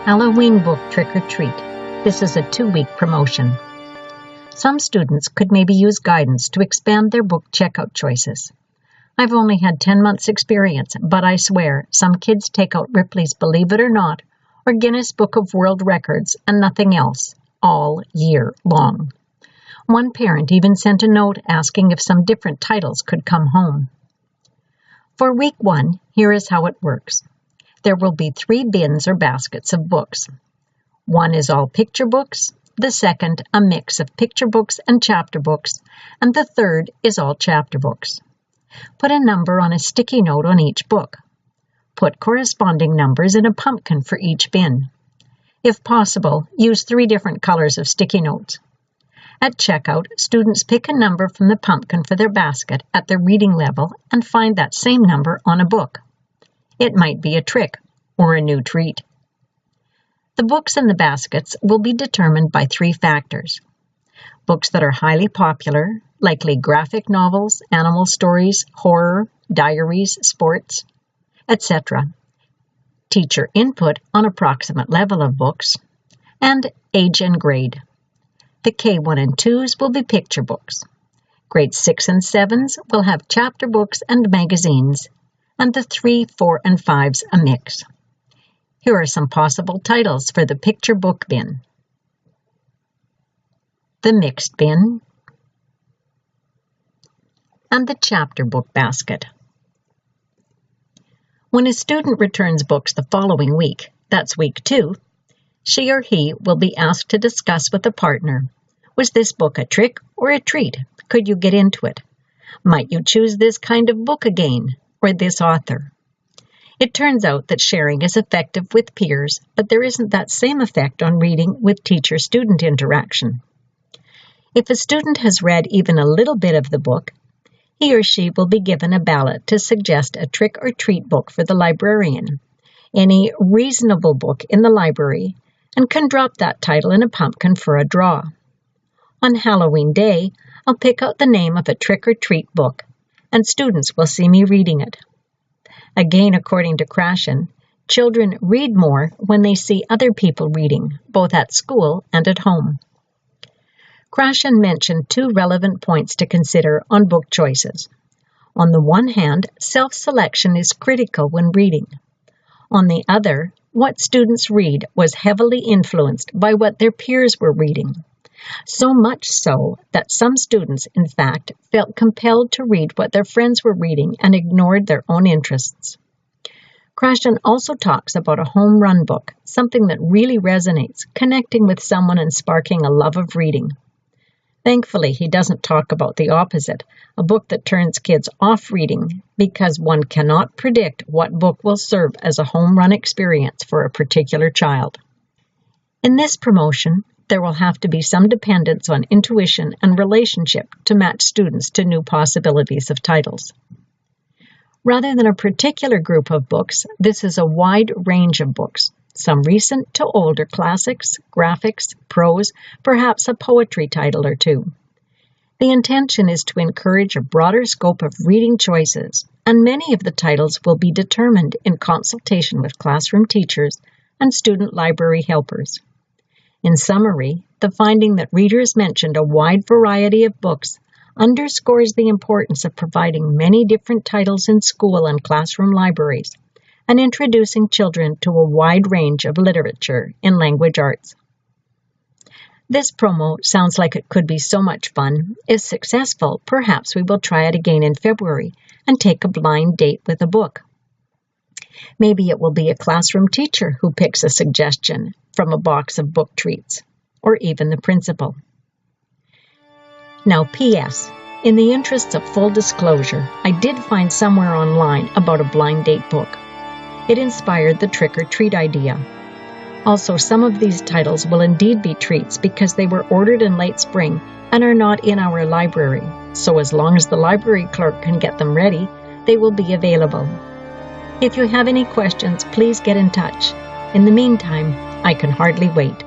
Halloween book trick or treat. This is a 2-week promotion. Some students could maybe use guidance to expand their book checkout choices. I've only had 10 months experience, but I swear some kids take out Ripley's Believe It or Not or Guinness Book of World Records and nothing else all year long. One parent even sent a note asking if some different titles could come home. For week 1, here is how it works. There will be 3 bins or baskets of books. One is all picture books, the second a mix of picture books and chapter books, and the third is all chapter books. Put a number on a sticky note on each book. Put corresponding numbers in a pumpkin for each bin. If possible, use 3 different colors of sticky notes. At checkout, students pick a number from the pumpkin for their basket at their reading level and find that same number on a book. It might be a trick or a new treat. The books in the baskets will be determined by 3 factors. Books that are highly popular, likely graphic novels, animal stories, horror, diaries, sports, etc. Teacher input on approximate level of books, and age and grade. The K1 and 2s will be picture books. Grades 6 and 7s will have chapter books and magazines, and the 3, 4, and 5s a mix. Here are some possible titles for the picture book bin. The mixed bin, and the chapter book basket. When a student returns books the following week, that's week 2, she or he will be asked to discuss with a partner. Was this book a trick or a treat? Could you get into it? Might you choose this kind of book again, or this author? It turns out that sharing is effective with peers, but there isn't that same effect on reading with teacher-student interaction. If a student has read even a little bit of the book, he or she will be given a ballot to suggest a trick or treat book for the librarian, any reasonable book in the library, and can drop that title in a pumpkin for a draw. On Halloween Day, I'll pick out the name of a trick or treat book, and students will see me reading it. Again, according to Krashen, children read more when they see other people reading, both at school and at home. Krashen mentioned 2 relevant points to consider on book choices. On the one hand, self-selection is critical when reading. On the other, what students read was heavily influenced by what their peers were reading. So much so that some students, in fact, felt compelled to read what their friends were reading and ignored their own interests. Krashen also talks about a home run book, something that really resonates, connecting with someone and sparking a love of reading. Thankfully, he doesn't talk about the opposite, a book that turns kids off reading, because one cannot predict what book will serve as a home run experience for a particular child. In this promotion, there will have to be some dependence on intuition and relationship to match students to new possibilities of titles. Rather than a particular group of books, this is a wide range of books, some recent to older classics, graphics, prose, perhaps a poetry title or 2. The intention is to encourage a broader scope of reading choices, and many of the titles will be determined in consultation with classroom teachers and student library helpers. In summary, the finding that readers mentioned a wide variety of books underscores the importance of providing many different titles in school and classroom libraries and introducing children to a wide range of literature in language arts. This promo sounds like it could be so much fun. If successful, perhaps we will try it again in February and take a blind date with a book. Maybe it will be a classroom teacher who picks a suggestion from a box of book treats, or even the principal. Now, P.S. In the interests of full disclosure, I did find somewhere online about a blind date book. It inspired the trick or treat idea. Also, some of these titles will indeed be treats because they were ordered in late spring and are not in our library, so as long as the library clerk can get them ready, they will be available. If you have any questions, please get in touch. In the meantime, I can hardly wait.